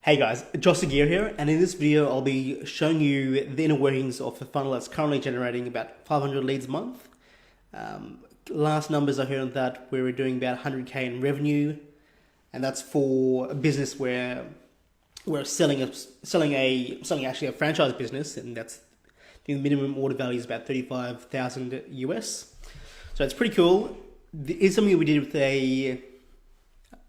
Hey guys, Josh Gear here, and in this video I'll be showing you the inner workings of a funnel that's currently generating about 500 leads a month. Last numbers I heard on that, we were doing about 100k in revenue, and that's for a business where we're selling actually a franchise business, and that's the minimum order value is about 35,000 US. So it's pretty cool. It's something we did with a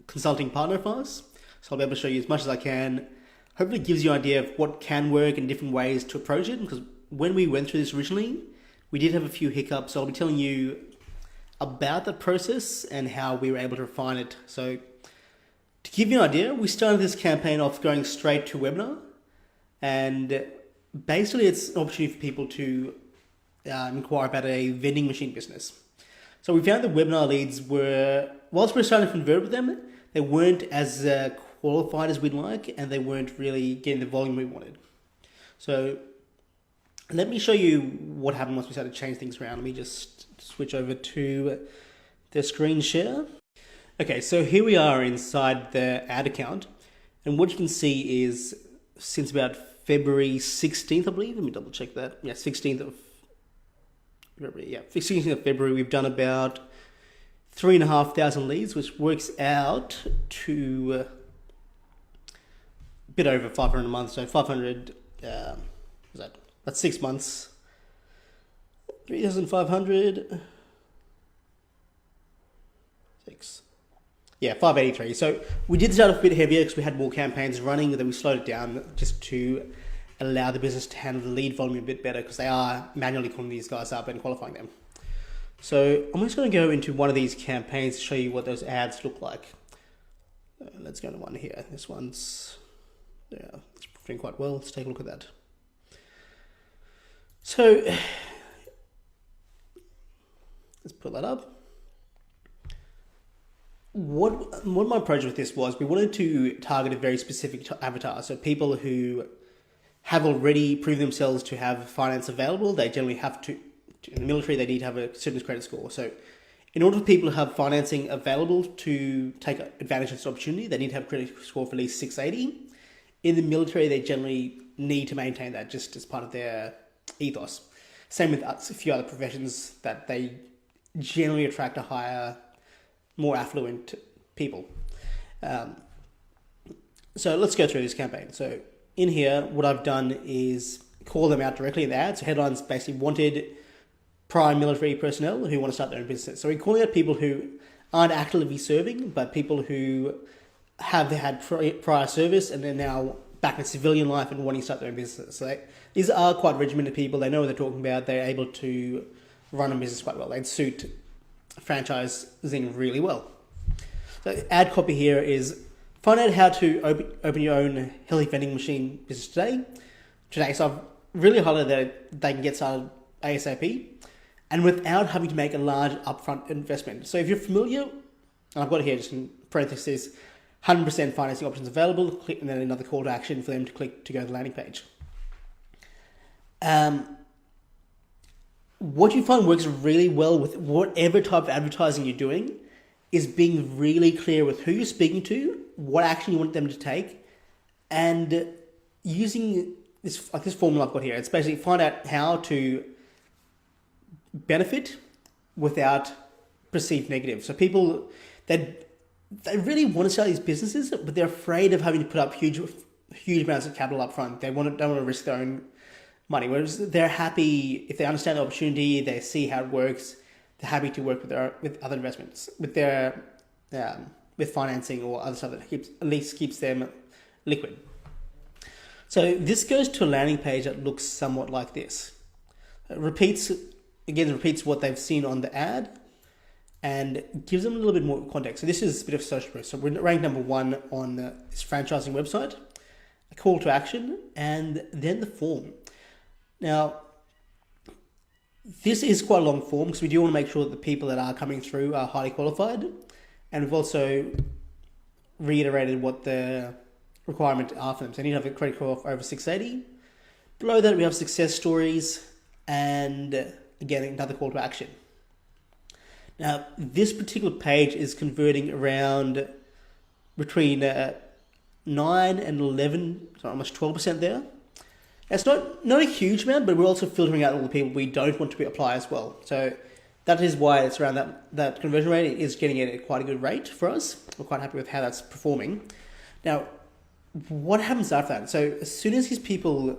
consulting partner of ours. So I'll be able to show you as much as I can. Hopefully it gives you an idea of what can work and different ways to approach it. Because when we went through this originally, we did have a few hiccups. So I'll be telling you about that process and how we were able to refine it. So to give you an idea, we started this campaign off going straight to webinar. And basically it's an opportunity for people to inquire about a vending machine business. So we found that webinar leads were, whilst we were starting to convert with them, they weren't as qualified as we'd like, and they weren't really getting the volume we wanted. So let me show you what happened once we started to change things around. Let me just switch over to the screen share. Okay, so here we are inside the ad account, and what you can see is since about February 16th, I believe, let me double check that. Yeah, 16th of February, we've done about 3,500 leads, which works out to a bit over 500 a month. So 500, that's 6 months. 3,500, 6. Yeah, 583. So we did start off a bit heavier because we had more campaigns running, and then we slowed it down just to allow the business to handle the lead volume a bit better, because they are manually calling these guys up and qualifying them. So I'm just going to go into one of these campaigns to show you what those ads look like. Let's go to one here. This one's, it's doing quite well. Let's take a look at that. So let's put that up. What my approach with this was, we wanted to target a very specific avatar. So people who have already proven themselves to have finance available, they generally have to, in the military, they need to have a certain credit score. So in order for people to have financing available to take advantage of this opportunity, they need to have a credit score of at least 680. In the military, they generally need to maintain that just as part of their ethos. Same with a few other professions, that they generally attract a higher, more affluent people. So let's go through this campaign. So in here, what I've done is call them out directly in the ad. So headlines basically wanted prior military personnel who want to start their own business. So we're calling out people who aren't actively serving, but people who have had prior service and they're now back in civilian life and wanting to start their own business. So these are quite regimented people. They know what they're talking about. They're able to run a business quite well. They'd suit franchising really well. So ad copy here is, find out how to open your own healthy vending machine business today. So I've really highlighted that they can get started ASAP, and without having to make a large upfront investment. So if you're familiar, and I've got it here just in parentheses, 100% financing options available, click, and then another call to action for them to click to go to the landing page. What you find works really well with whatever type of advertising you're doing is being really clear with who you're speaking to, what action you want them to take, and using this formula I've got here. It's basically find out how to benefit without perceived negative. So people, they really want to start these businesses, but they're afraid of having to put up huge amounts of capital up front. They don't want to risk their own money. Whereas they're happy if they understand the opportunity, they see how it works. They're happy to work with other investments, with financing or other stuff that at least keeps them liquid. So this goes to a landing page that looks somewhat like this. It repeats what they've seen on the ad and gives them a little bit more context. So this is a bit of social proof. So we're ranked number 1 on this franchising website, a call to action, and then the form. Now, this is quite a long form because we do want to make sure that the people that are coming through are highly qualified. And we've also reiterated what the requirement are for them. So they need to have a credit score of over 680. Below that, we have success stories and, again, another call to action. Now, this particular page is converting around between 9 and 11, so almost 12% there. It's not a huge amount, but we're also filtering out all the people we don't want to apply as well. So that is why it's around that conversion rate. It is getting at quite a good rate for us. We're quite happy with how that's performing. Now, what happens after that? So as soon as these people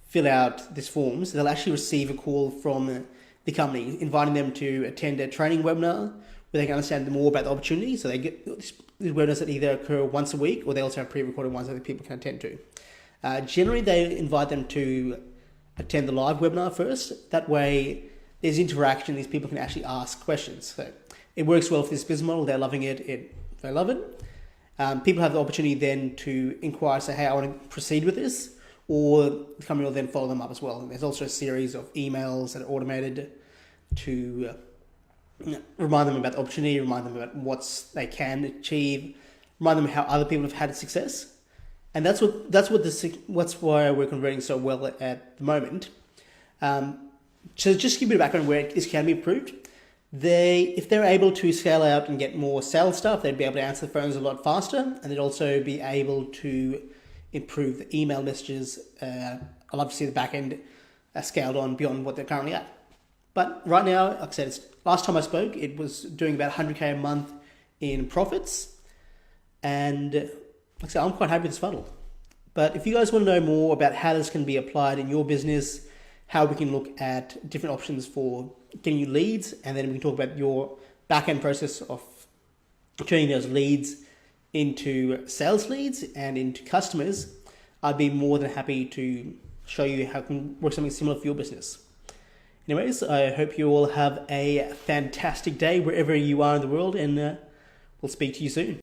fill out these forms, they'll actually receive a call from the company inviting them to attend a training webinar where they can understand more about the opportunity. So they get these webinars that either occur once a week, or they also have pre-recorded ones that people can attend to. Generally, they invite them to attend the live webinar first. That way, there's interaction. These people can actually ask questions. So it works well for this business model. They're loving it. They love it. People have the opportunity then to inquire, say, hey, I want to proceed with this, or the company will then follow them up as well. And there's also a series of emails that are automated to remind them about the opportunity, remind them about what they can achieve, remind them how other people have had success. And that's why we're converting so well at the moment. So just to give you a background where this can be improved. If they're able to scale out and get more sales stuff, they'd be able to answer the phones a lot faster, and they'd also be able to improve the email messages. I'd love to see the back end scaled on beyond what they're currently at. But right now, like I said, last time I spoke, it was doing about 100K a month in profits. And like I said, I'm quite happy with this funnel. But if you guys want to know more about how this can be applied in your business, how we can look at different options for getting you leads, and then we can talk about your back-end process of turning those leads into sales leads and into customers, I'd be more than happy to show you how it can work something similar for your business. Anyways, I hope you all have a fantastic day wherever you are in the world, and we'll speak to you soon.